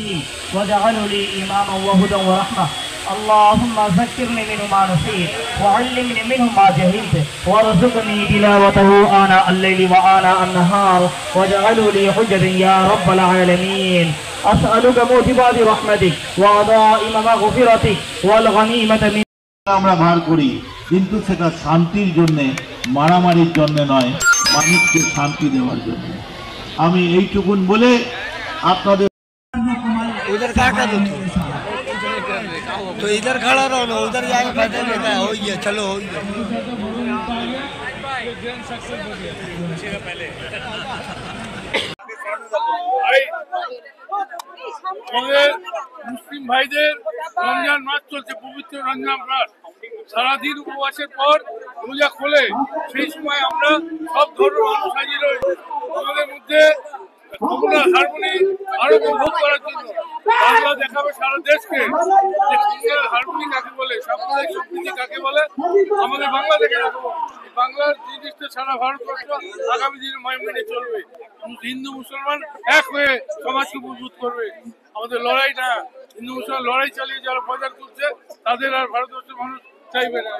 الدين واجعله لي إماما وهدى ورحمة. اللهم ذكرني منه ما نسيت وعلمني منه ما جهلت وارزقني تلاوته آناء الليل وآناء النهار واجعله لي حجة يا رب العالمين. أسألك موجبات رحمتك وعظائم مغفرتك والغنيمة من আমরা ভার করি, কিন্তু সেটা শান্তির জন্য, মারামারির জন্য নয়, মানুষকে শান্তি দেওয়ার জন্য। আমি এইটুকুন বলে আপনাদের उधर काटा तो इधर खड़ा रहो ना, उधर जाके बैठे रहता है। हो गया, चलो हो गया। আমাদের মুসলিম ভাইদের রমজান মাস চলছে, পবিত্র রমজান মাস। সারাদিন উপবাসের পর রোজা খোলে, সেই সময় আমরা সব ধর্মের মানুষ হাজির হই আমাদের মধ্যে কমুনাল হারমোনি আরো উপভোগ করার জন্য। বাংলা দেখাবে সারা দেশকে যে কমুনাল হারমোনি কাকে বলে, সাম্প্রদায়িক সম্প্রীতি কাকে বলে, আমাদের বাংলা দেখে রাখবো। বাংলার জিনিসটা সারা ভারতবর্ষ আগামী দিনে মেনে চলবে। হিন্দু মুসলমান এক হয়ে সমাজকে মজবুত করবে। আমাদের লড়াই না, হিন্দু মুসলমান লড়াই চালিয়ে যারা বাজার করছে তাদের আর ভারতবর্ষের মানুষ চাইবে না।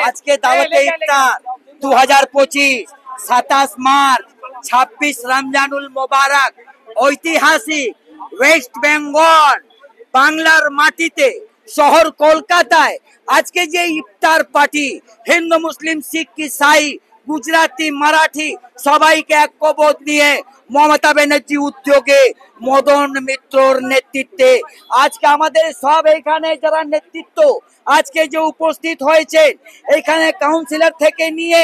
আজকে দাওয়াতে ইফতার 2025 27 মার্চ 26 রমজানুল মোবারক, ঐতিহাসিক ওয়েস্ট বেঙ্গল বাংলার মাটিতে শহর কলকাতায় আজকে যে ইফতার পার্টি হিন্দু মুসলিম শিখ ইসাই গুজরাটি মারাঠি সবাইকে ঐক্যবোধ নিয়ে মমতা ব্যানার্জি উদ্যোগে মদন মিত্রর নেতৃত্বে আজকে আমাদের সব এখানে যারা নেতৃত্ব আজকে যে উপস্থিত হয়েছে, এখানে কাউন্সিলর থেকে নিয়ে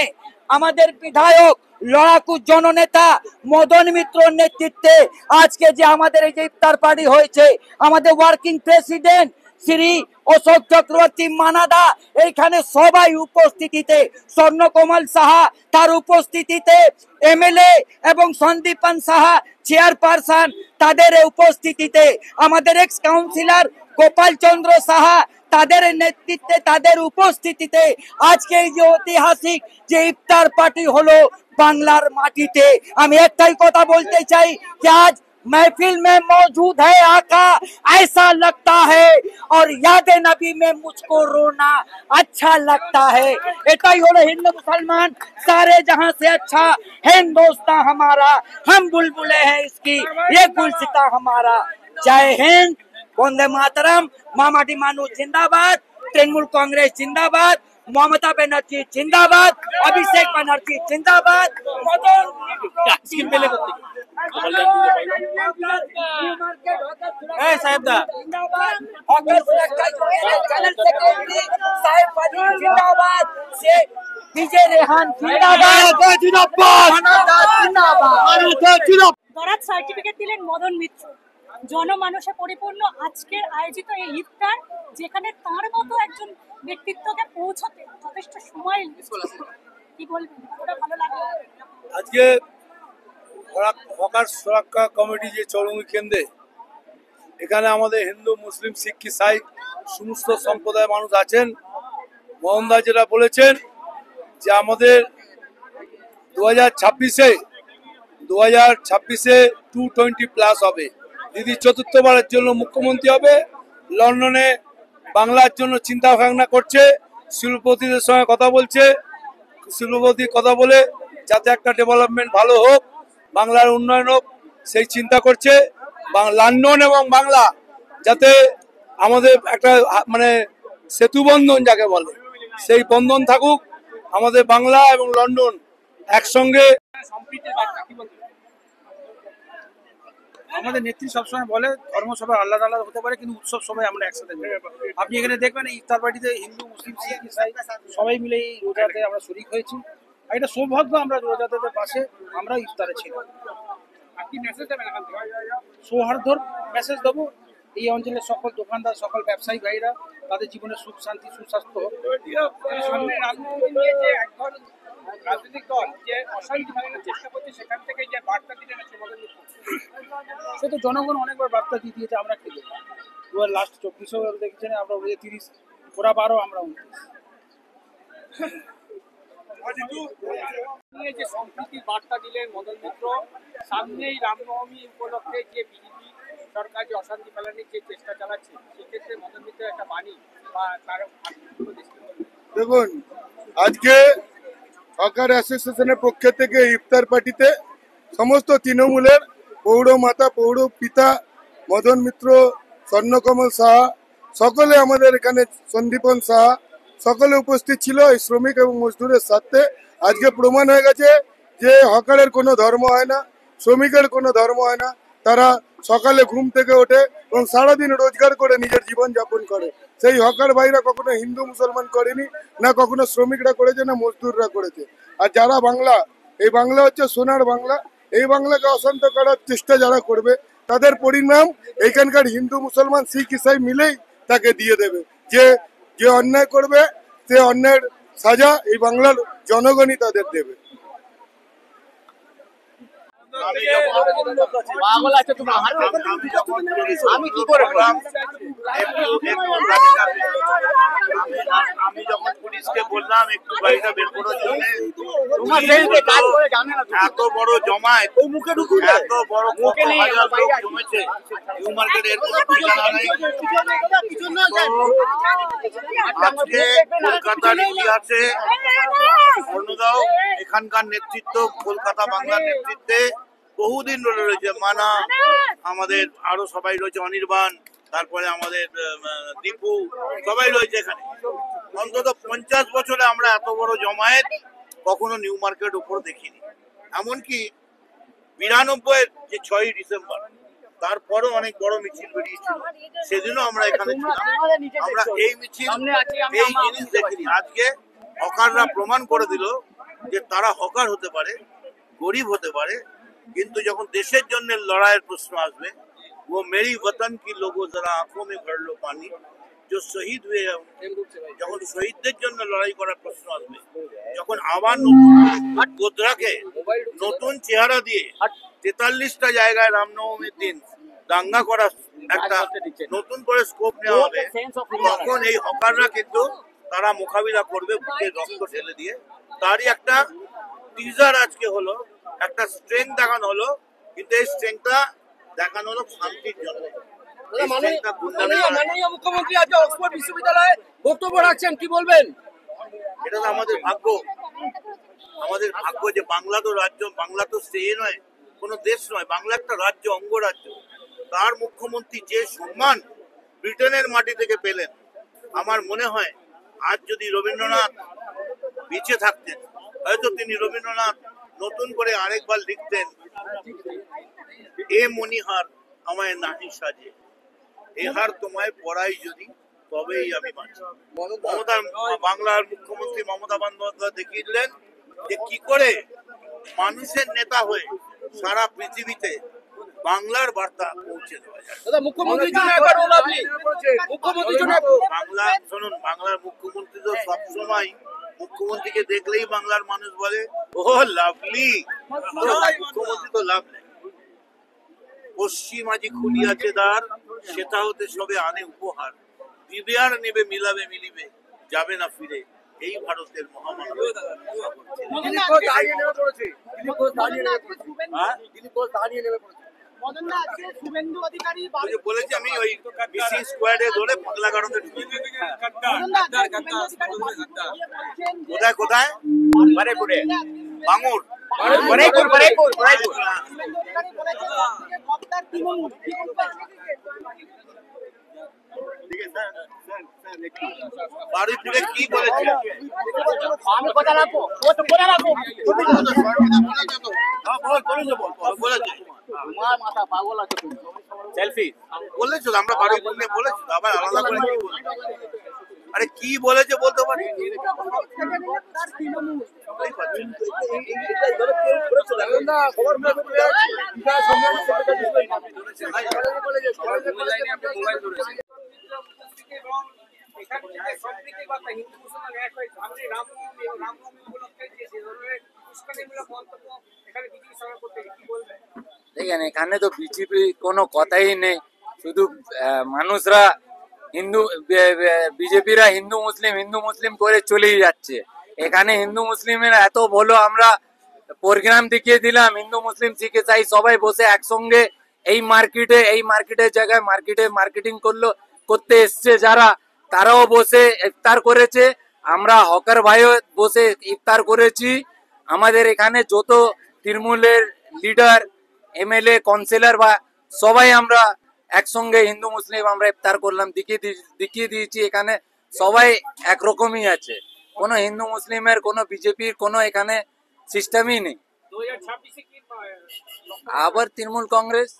আমাদের বিধায়ক লড়াকু জননেতা মদন মিত্রর নেতৃত্বে আজকে যে আমাদের এই যে ইফতার পার্টি হয়েছে, আমাদের ওয়ার্কিং প্রেসিডেন্ট শ্রী অশোক চক্রবর্তী মানাদা এইখানে সবাই উপস্থিতিতে, স্বর্ণকমল সাহা তার উপস্থিতিতে, এমএলএ এবং সন্দীপন সাহা চেয়ারপারসন তাদের উপস্থিতিতে, আমাদের এক্স কাউন্সিলর গোপাল চন্দ্র সাহা তাদের নেতৃত্বে, তাদের উপস্থিতিতে আজকে এই যে ঐতিহাসিক যে ইফতার পার্টি হলো বাংলার মাটিতে। আমি একটাই কথা বলতে চাই যে আজ महफिल में मौजूद है आका, ऐसा लगता है और याद नबी में मुझको रोना अच्छा लगता है। एटाई होलो हिंदू मुसलमान सारे जहां से अच्छा हिंदुस्तान हमारा, हम बुलबुले हैं इसकी, ये गुलसिता हमारा। जय हिंद, वंदे मातरम, मामाटी मानू जिंदाबाद, तृणमूल कांग्रेस जिंदाबाद, ममता बनर्जी जिंदाबाद, अभिषेक बनर्जी जिंदाबाद, मदन साहेब दा जिंदाबाद से विजय रेहान বরাত সার্টিফিকেট দিলেন মদন মিত্র। জনমানসে পরিপূর্ণ আজকের আয়োজিত এই ইফতার, যেখানে তার মতো একজন ব্যক্তিত্বকে পৌঁছাতে যথেষ্ট সময় কি বলবেন, ওটা ভালো লাগলো। আজকে হকার সুরক্ষা কমিটি যে চৌরঙ্গি কেন্দ্রে, এখানে আমাদের হিন্দু মুসলিম শিখ ইসাই সমস্ত সম্প্রদায়ের মানুষ আছেন। মোহনদা যেটা বলেছেন যে আমাদের 2026-এ 220+ হবে। দিদি চতুর্থবারের জন্য মুখ্যমন্ত্রী হবে। লন্ডনে বাংলার জন্য চিন্তা ভাবনা করছে, শিল্পপতিদের সঙ্গে কথা বলছে, শিল্পপতি কথা বলে যাতে একটা ডেভেলপমেন্ট ভালো হোক, বাংলার উন্নয়ন হোক সেই চিন্তা করছে। লন্ডন এবং বাংলা যাতে আমাদের একটা মানে সেতু বন্ধন যাকে বলে, সেই বন্ধন থাকুক। আমাদের বাংলা এবং লন্ডন একসঙ্গে। আমাদের নেত্রী সবসময় বলে ধর্মসভা আলাদা আলাদা হতে পারে, কিন্তু উৎসব সবাই আমরা একসাথে মিলে। আপনি এখানে দেখবেন ইফতার পার্টিতে হিন্দু মুসলিম শিখ ইসাই সবাই মিলে এই রোজাতে আমরা শরিক হয়েছি। আর এটা সৌভাগ্য আমরা রোজাদের পাশে আমরা ইফতারে ছিলাম। কি মেসেজ দেবেন এখান থেকে? সৌহার্দ্যর মেসেজ দেবো। এই অঞ্চলের সকল দোকানদার, সকল ব্যবসায়ী ভাইরা তাদের জীবনে সুখ শান্তি সুস্বাস্থ্য হোক। সামনে রাজনীতি নিয়ে যে একদল রাজনৈতিক দল যে অশান্তি ফেলানোর চেষ্টা করছে, সেখান থেকে যে বার্তা দিলেন সে তো জনগণ অনেকবার বার্তা দিয়ে দিয়েছে। আমরা কি দেখি লাস্ট 24 দেখেছেন, আমরা 30, ওরা 12, আমরা 19। নিয়ে যে সম্প্রীতির বার্তা দিলেন মদন মিত্র, সামনেই রামনবমী উপলক্ষে যে বিজেপি সরকার যে অশান্তি ফেলানোর যে চেষ্টা চালাচ্ছে, সেক্ষেত্রে মদন মিত্রের একটা বাণী বা তার দেখুন, আজকে হকার অ্যাসোসিয়েশনের পক্ষ থেকে ইফতার পার্টিতে সমস্ত তৃণমূলের পৌর মাতা পৌর পিতা মদন মিত্র, স্বর্ণকমল সাহা, সকলে আমাদের এখানে সন্দীপন সাহা সকলে উপস্থিত ছিল। এই শ্রমিক এবং মজদুরের সাথে আজকে প্রমাণ হয়ে গেছে যে হকারের কোনো ধর্ম হয় না, শ্রমিকের কোনো ধর্ম হয় না। তারা সকালে ঘুম থেকে ওঠে এবং সারাদিন রোজগার করে নিজের জীবন যাপন করে। সেই হকার ভাইরা কখনো হিন্দু মুসলমান করেনি, না কখনো শ্রমিকরা করেছে, না মজদুররা করেছে। আর যারা বাংলা, এই বাংলা হচ্ছে সোনার বাংলা, এই বাংলাকে অশান্ত করার চেষ্টা যারা করবে তাদের পরিণাম এখানকার হিন্দু মুসলমান শিখ ইসাই মিলেই তাকে দিয়ে দেবে। যে যে অন্যায় করবে সে অন্যায়ের সাজা এই বাংলার জনগণই তাদের দেবে। আমি যখন পুলিশকে বললাম একটু গাড়িটা বের করার জন্য, এত বড় জমায়েত, এত বড় হাজার লোক জমেছে নিউ মার্কেটের কোনো ঠিকানা নেই। আজকে কলকাতার ইতিহাসে অন্যদাও এখানকার নেতৃত্ব, কলকাতা বাংলার নেতৃত্বে বহুদিন ধরে রয়েছে। মানা, আমাদের আরো সবাই রয়েছে, অনির্বাণ, তারপরে আমাদের দীপু, সবাই রয়েছে এখানে। অন্তত 50 বছরে আমরা এত বড় জমায়েত কখনো নিউ মার্কেট উপর দেখিনি। এমনকি 92 যে 6ই ডিসেম্বর, তারপরও অনেক বড় মিছিল বেরিয়েছিল, সেদিনও আমরা এখানে ছিলাম। আমরা এই মিছিল, এই জিনিস দেখিনি। আজকে হকাররা প্রমাণ করে দিল যে তারা হকার হতে পারে, গরিব হতে পারে, কিন্তু যখন দেশের জন্য লড়াইয়ের প্রশ্ন আসবে, वो मेरी वतन की लोगों जरा आंखों में भर लो पानी, जो शहीद हुए हैं যখন শহীদদের জন্য লড়াই করার প্রশ্ন আসবে, যখন আবার গোদরাকে নতুন চেহারা দিয়ে 43টা জায়গায় রামনবমীর দিন দাঙ্গা করার একটা নতুন করে স্কোপ নেওয়া হবে, তখন এই হকাররা কিন্তু তারা মোকাবিলা করবে বুকে রক্ত ঢেলে দিয়ে। তারই একটা টিজার আজকে হলো, একটা স্ট্রেংথ দেখানো হলো, কিন্তু এই স্ট্রেংথটা দেখানো হলো শান্তির জন্য। মাননীয় মুখ্যমন্ত্রী আজ অক্সফোর্ড বিশ্ববিদ্যালয়ে বক্তব্য রাখছেন, কি বলবেন? এটা তো আমাদের ভাগ্য, আমাদের ভাগ্য যে বাংলা তো রাজ্য, বাংলা তো সে নয়, কোনো দেশ নয়, বাংলা একটা রাজ্য, অঙ্গরাজ্য। তার মুখ্যমন্ত্রী যে সম্মান ব্রিটেনের মাটি থেকে পেলেন, আমার মনে হয় আজ যদি রবীন্দ্রনাথ বেঁচে থাকতেন, হয়তো তিনি রবীন্দ্রনাথ নতুন করে আরেকবার লিখতেন, এ মনিহার আমায় নাহি সাজে, এহার তোমায় পড়াই যদি তবেই আমি বাঁচি। বাংলার মুখ্যমন্ত্রী মমতা বন্দ্যোপাধ্যায় দেখিয়ে দিলেন যে কি করে মানুষের নেতা হয়ে সারা পৃথিবীতে বাংলার বার্তা পৌঁছে দেওয়া যায়। বাংলা শুনুন, বাংলার মুখ্যমন্ত্রী তো সবসময়, মুখ্যমন্ত্রীকে দেখলেই বাংলার মানুষ বলে ও লাভলি, মুখ্যমন্ত্রী তো লাভ নেই। পশ্চিম আজি খুলিয়াছে দ্বার, সেটা হতে সবে আনে উপহার, দিবে আর নেবে, মিলাবে মিলিবে, যাবে না ফিরে, এই ভারতের মহামানব। বলেছি আমি ওই বিসি স্কোয়াডে ধরে পাগলা গারদে ঢুকে। কোথায় কোথায়? বারেপুরে, ভাঙুর, বারুইপুরে কি বলেছে? বলেছো আমরা বারুইপুর নিয়ে বলেছি, আবার আলাদা করে কি বলেছি? আরে কি বলেছে বলতে পারি? দেখেন, এখানে তো বিজেপি কোনো কথাই নেই, শুধু মানুষরা হিন্দু, বিজেপিরা হিন্দু মুসলিম করে চলেই যাচ্ছে। এখানে হিন্দু মুসলিমের এত বলো আমরা প্রোগ্রাম দেখিয়ে দিলাম, হিন্দু মুসলিম শিখ ইসাই সবাই বসে একসঙ্গে এই মার্কেটের জায়গায় মার্কেটিং করতে এসছে যারা, তারাও বসে ইফতার করেছে। আমরা হকার ভাইও বসে ইফতার করেছি। আমাদের এখানে যত তৃণমূলের লিডার, এমএলএ, কাউন্সিলর বা সবাই আমরা একসঙ্গে হিন্দু মুসলিম আমরা ইফতার করলাম, দেখিয়ে দিয়েছি। এখানে সবাই একরকমই আছে, কোনো হিন্দু মুসলিমের কোনো বিজেপির কোনো এখানে সিস্টেমই নেই। 2026-এ কি আবার তৃণমূল কংগ্রেস,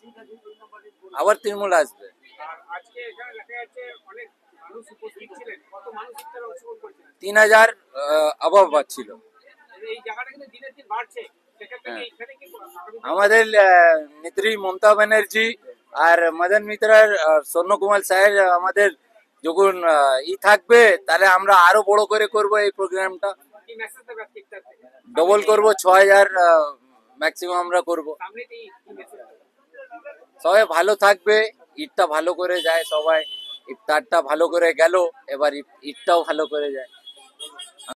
আবার তৃণমূল আসবে। আর আজকে এখানে দেখা যাচ্ছে অনেক মানুষ উপস্থিত ছিলেন, কত মানুষ ইফতারে অংশগ্রহণ করেছিলেন? 3000 অভাব ছিল। এই জায়গাটা কিন্তু দিনের দিন বাড়ছে, সেক্ষেত্রে কি এখানে কি আমাদের নেত্রী মমতা ব্যানার্জি আর মদন মিত্রার স্বর্ণ কুমার স্যার আমাদের যখন থাকবে, তাহলে আমরা আরো বড় করে করব এই প্রোগ্রামটা, কি মেসেজ দেবে আজকে ইফতার থেকে? ডবল করব, 6000 ম্যাক্সিমাম আমরা করব। সামনে কি মেসেজ দেবে? সবাই ভালো থাকবে, ঈদটা ভালো করে যায়, সবাই ইফতারটা ভালো করে গেল, এবার ঈদটাও ভালো করে যায়।